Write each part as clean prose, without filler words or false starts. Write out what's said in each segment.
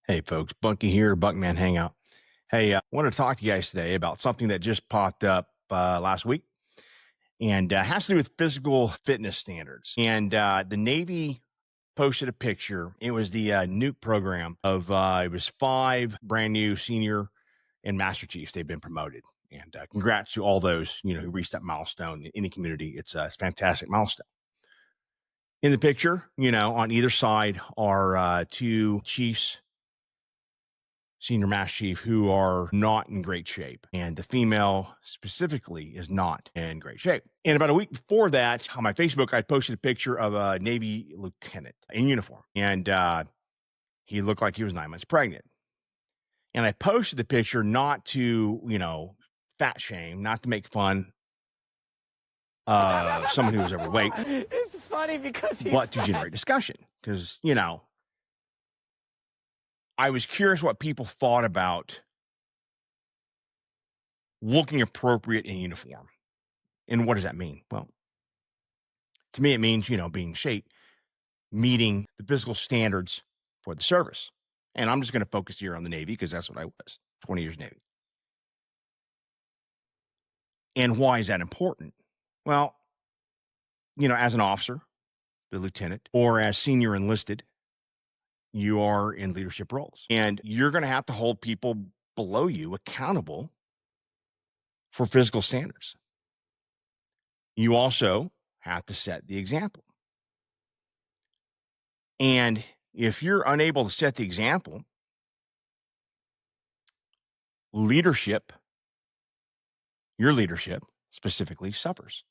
Hey folks, Bunky here, Buckman Hangout. Hey, I wanted to talk to you guys today about something that just popped up last week and has to do with physical fitness standards. And the Navy posted a picture. It was the Nuke program of it was 5 brand new senior and master chiefs. They've been promoted. And congrats to all those who reached that milestone in any community. It's a fantastic milestone. In the picture, on either side are 2 chiefs, senior master chief, who are not in great shape. And the female specifically is not in great shape. And about a week before that, on my Facebook, I posted a picture of a Navy lieutenant in uniform. And he looked like he was 9 months pregnant. And I posted the picture not to, fat shame, not to make fun of someone who was overweight. It's funny because but to generate discussion. Because, I was curious what people thought about looking appropriate in uniform. And what does that mean? Well, to me, it means, being in shape, meeting the physical standards for the service. And I'm just going to focus here on the Navy because that's what I was, 20 years Navy. And why is that important? Well, as an officer, the lieutenant, or as senior enlisted, you are in leadership roles. And you're going to have to hold people below you accountable for physical standards. You also have to set the example. And if you're unable to set the example, leadership, your leadership specifically, suffers.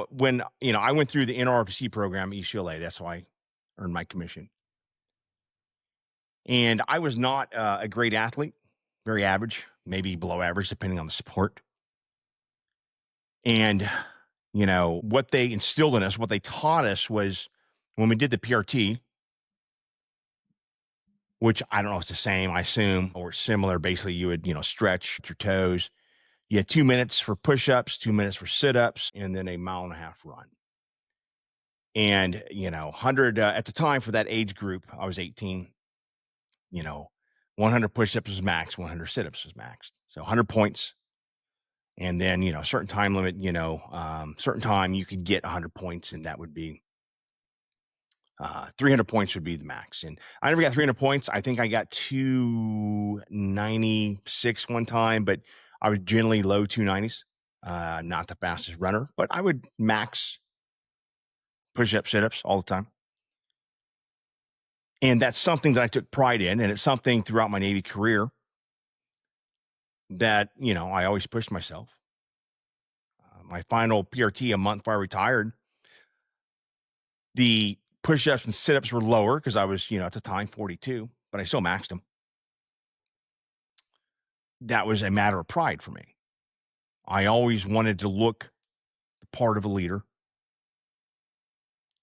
When, I went through the NROTC program, ECLA, that's how I earned my commission. And I was not a great athlete, very average, maybe below average, depending on the sport. And, what they instilled in us, what they taught us was when we did the PRT, which I don't know if it's the same, I assume, or similar. Basically, you would, stretch your toes. You had 2 minutes for push-ups, 2 minutes for sit-ups, and then a 1.5-mile run. And, 100 at the time for that age group, I was 18, 100 push-ups was max, 100 sit-ups was max. So 100 points. And then, certain time limit, certain time you could get 100 points, and that would be 300 points would be the max. And I never got 300 points. I think I got 296 one time, but I was generally low 290s. Not the fastest runner, but I would max push-ups, sit-ups all the time. And that's something that I took pride in. And it's something throughout my Navy career that, I always pushed myself. My final PRT, a month before I retired, the push-ups and sit-ups were lower because I was, at the time 42, but I still maxed them. That was a matter of pride for me. I always wanted to look the part of a leader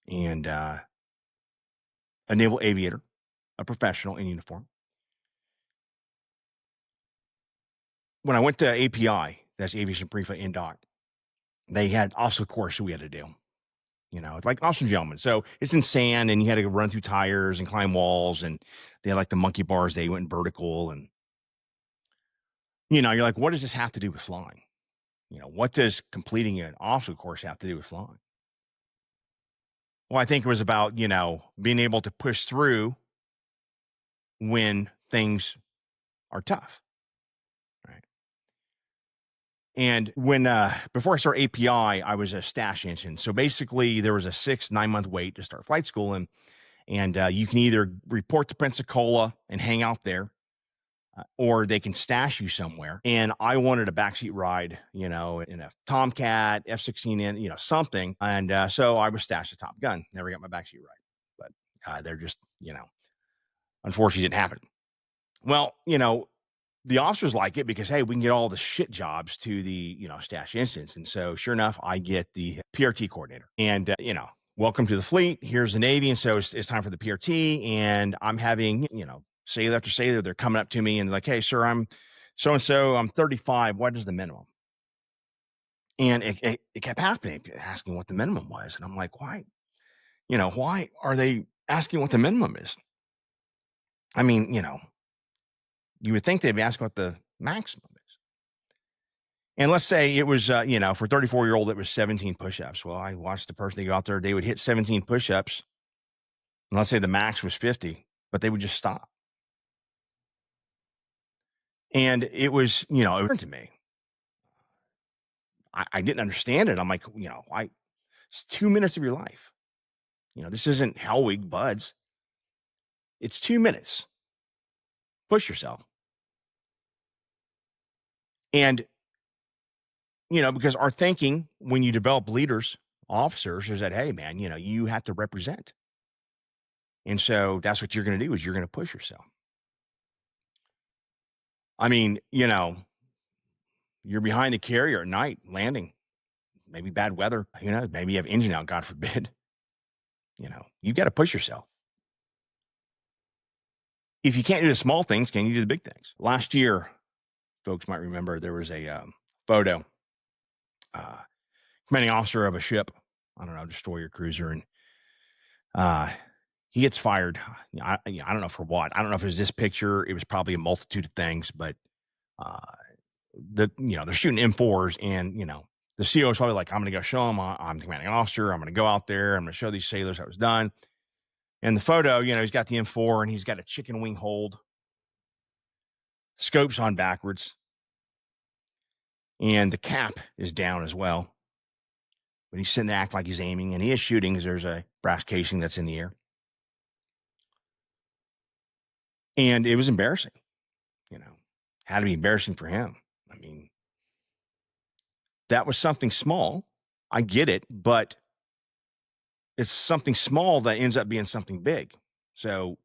and a naval aviator, a professional in uniform. When I went to API, that's Aviation Preflight Indoc, they had also a course we had to do. Like Awesome Gentlemen. So it's in sand, and you had to run through tires and climb walls, and they had like the monkey bars. They went vertical, and you're like, what does this have to do with flying? What does completing an obstacle course have to do with flying? Well, I think it was about being able to push through when things are tough, right? And when before I started API, I was a stash ensign. So basically, there was a 6-9 month wait to start flight school, and you can either report to Pensacola and hang out there, or they can stash you somewhere. And I wanted a backseat ride, in a Tomcat, F-16N, something. And so I was stashed at Top Gun. Never got my backseat ride, but they're just, unfortunately didn't happen. Well, the officers like it because, hey, we can get all the shit jobs to the, stash instance. And so sure enough, I get the PRT coordinator, and, welcome to the fleet. Here's the Navy. And so it's time for the PRT. And I'm having, sailor after sailor, they're coming up to me and like, hey, sir, I'm so-and-so, I'm 35. What is the minimum? And it kept happening, asking what the minimum was. And I'm like, why? Why are they asking what the minimum is. I mean, you would think they'd be asking what the maximum is. And let's say it was, for 34-year-old, it was 17 push-ups. Well, I watched the person go out there, they would hit 17 push-ups. And let's say the max was 50, but they would just stop. And it was, it occurred to me. I didn't understand it. I'm like, it's 2 minutes of your life. This isn't Hell Week buds. It's 2 minutes. Push yourself. And, because our thinking when you develop leaders, officers, is that, hey, man, you have to represent. And so that's what you're going to do is you're going to push yourself. I mean, you're behind the carrier at night landing, maybe bad weather, maybe you have engine out, God forbid. You got to push yourself. If you can't do the small things, can you do the big things? Last year, folks might remember there was a photo, commanding officer of a ship, I don't know, destroyer, cruiser, and he gets fired. I don't know for what. I don't know if it was this picture. It was probably a multitude of things, but they're shooting M4s, and the CO is probably like, I'm going to go show them I'm the commanding officer. I'm going to go out there. I'm going to show these sailors how it was done. And the photo, he's got the M4 and he's got a chicken wing hold, scopes on backwards, and the cap is down as well. But he's sitting there acting like he's aiming, and he is shooting because there's a brass casing that's in the air. And it was embarrassing, had to be embarrassing for him. I mean, that was something small. I get it, but it's something small that ends up being something big. So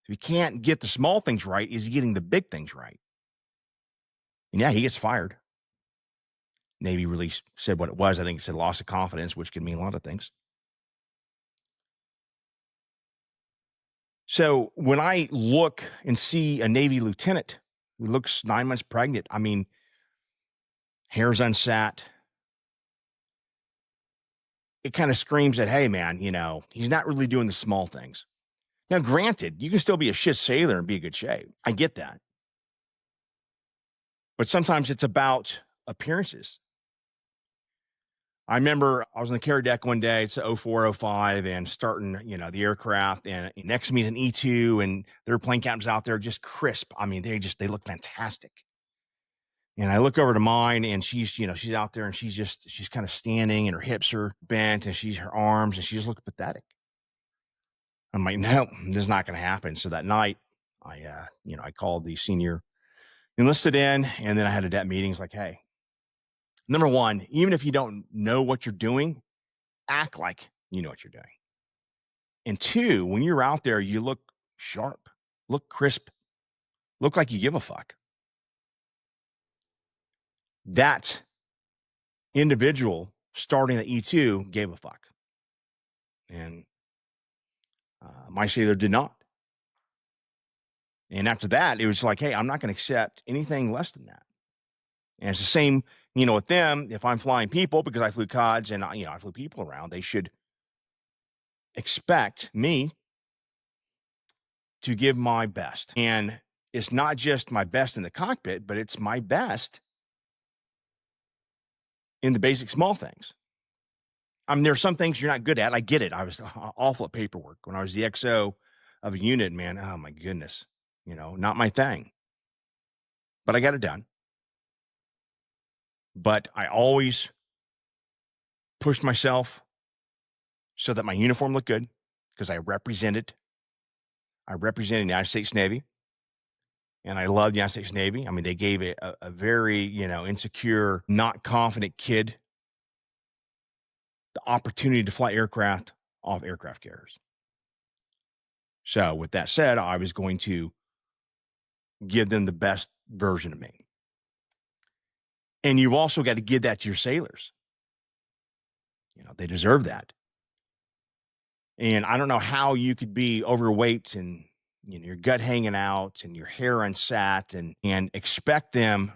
if you can't get the small things right, is he getting the big things right? And yeah, he gets fired. Navy release said what it was. I think it said loss of confidence, which can mean a lot of things. So when I look and see a Navy lieutenant who looks 9 months pregnant, I mean, hair's unsat, it kind of screams that, hey, man, he's not really doing the small things. Now, granted, you can still be a shit sailor and be in good shape. I get that. But sometimes it's about appearances. I remember I was on the carrier deck one day. It's 0405 and starting, the aircraft, and next to me is an E2, and there are plane captains out there just crisp. I mean, they look fantastic. And I look over to mine, and she's out there, and she's kind of standing, and her hips are bent, and her arms, and she just looks pathetic. I'm like, no, this is not going to happen. So that night, I called the senior enlisted in, and then I had a DEP meeting. It's like, hey, number one, even if you don't know what you're doing, act like you know what you're doing. And two, when you're out there, you look sharp, look crisp, look like you give a fuck. That individual starting at E2 gave a fuck. And my sailor did not. And after that, it was like, hey, I'm not going to accept anything less than that. And it's the same, with them. If I'm flying people, because I flew CODs and, I flew people around, they should expect me to give my best. And it's not just my best in the cockpit, but it's my best in the basic small things. I mean, there are some things you're not good at. I get it. I was awful at paperwork when I was the XO of a unit, man. Oh my goodness. Not my thing, but I got it done. But I always pushed myself so that my uniform looked good, because I represented the United States Navy, and I love the United States Navy. I mean, they gave a very, insecure, not confident kid the opportunity to fly aircraft off aircraft carriers. So with that said, I was going to give them the best version of me. And you've also got to give that to your sailors. They deserve that. And I don't know how you could be overweight and your gut hanging out and your hair unsat and expect them,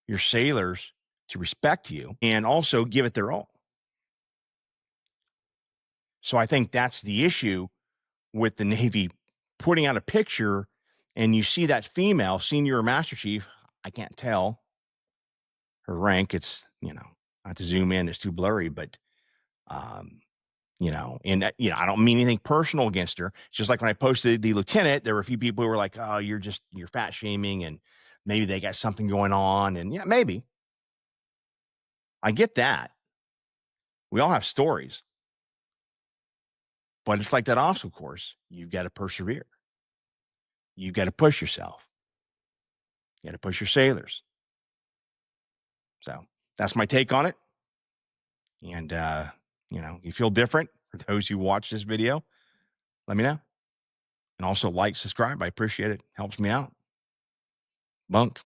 your sailors, to respect you and also give it their all. So I think that's the issue with the Navy putting out a picture and you see that female senior master chief. I can't tell her rank. It's, I have to zoom in. It's too blurry, but, um, and I don't mean anything personal against her. It's just like when I posted the lieutenant, there were a few people who were like, oh, you're fat shaming and maybe they got something going on. And yeah, maybe I get that. We all have stories, but it's like that obstacle course. You've got to persevere. You've got to push yourself. You got to push your sailors. So that's my take on it. And, you feel different for those who watch this video, let me know. And also like, subscribe. I appreciate it. Helps me out. Bunk.